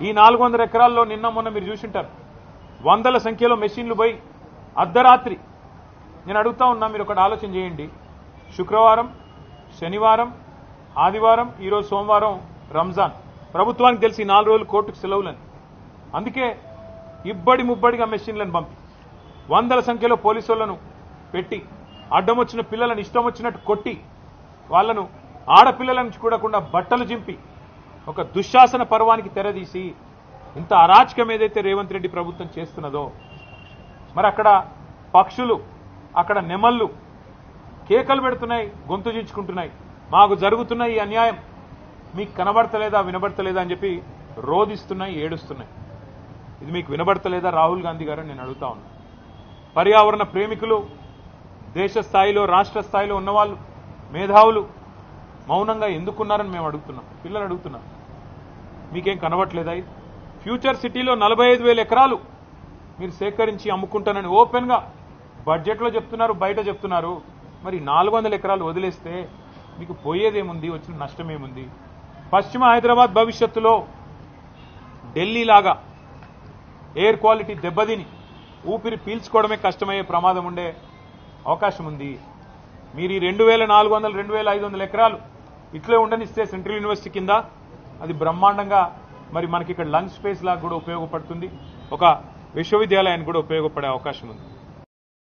ఈ 400 ఎకరాల్లో నిన్న మొన్న మీరు చూసింటారు వందల సంఖ్యలో మెషిన్లు పోయి అర్ధరాత్రి. నేను అడుగుతా ఉన్నా, మీరు ఒకటి ఆలోచన చేయండి. శుక్రవారం, శనివారం, ఆదివారం, ఈరోజు సోమవారం రంజాన్. ప్రభుత్వానికి తెలిసి 4 రోజులు కోర్టుకు సెలవులని. అందుకే ఇబ్బడి ముబ్బడిగా మెషిన్లను పంపి వందల సంఖ్యలో పోలీసులను పెట్టి అడ్డం వచ్చిన పిల్లలను ఇష్టం వచ్చినట్టు కొట్టి వాళ్లను ఆడపిల్లలను చూడకుండా బట్టలు చింపి ఒక దుశ్శాసన పర్వానికి తెరదీసి ఇంత అరాచకం ఏదైతే రేవంత్ రెడ్డి ప్రభుత్వం చేస్తున్నదో, మరి అక్కడ పక్షులు, అక్కడ నెమళ్ళు కేకలు పెడుతున్నాయి, గొంతు చించుకుంటున్నాయి. మాకు జరుగుతున్న ఈ అన్యాయం మీకు కనబడతలేదా, వినబడతలేదా అని చెప్పి రోధిస్తున్నాయి, ఏడుస్తున్నాయి. ఇది మీకు వినబడతలేదా రాహుల్ గాంధీ గారు నేను అడుగుతా ఉన్నా. పర్యావరణ ప్రేమికులు, దేశ స్థాయిలో రాష్ట్ర స్థాయిలో ఉన్నవాళ్ళు, మేధావులు మౌనంగా ఎందుకున్నారని మేము అడుగుతున్నాం, పిల్లలు అడుగుతున్నాం. మీకేం కనబడట్లేదా? ఫ్యూచర్ సిటీలో 45,000 ఎకరాలు మీరు సేకరించి అమ్ముకుంటానని ఓపెన్గా బడ్జెట్లో చెప్తున్నారు, బయట చెప్తున్నారు. మరి 400 ఎకరాలు వదిలేస్తే మీకు పోయేదేముంది, వచ్చిన నష్టమేముంది? పశ్చిమ హైదరాబాద్ భవిష్యత్తులో ఢిల్లీ లాగా ఎయిర్ క్వాలిటీ దెబ్బతిని ఊపిరి పీల్చుకోవడమే కష్టమయ్యే ప్రమాదం ఉండే అవకాశం ఉంది. మీరు ఈ 2,400, 2,500 ఎకరాలు ఇట్లే ఉండనిస్తే సెంట్రల్ యూనివర్సిటీ కింద అది బ్రహ్మాండంగా మరి మనకి ఇక్కడ లంగ్ స్పేస్ లాగా కూడా ఉపయోగపడుతుంది, ఒక విశ్వవిద్యాలయానికి కూడా ఉపయోగపడే అవకాశం ఉంది.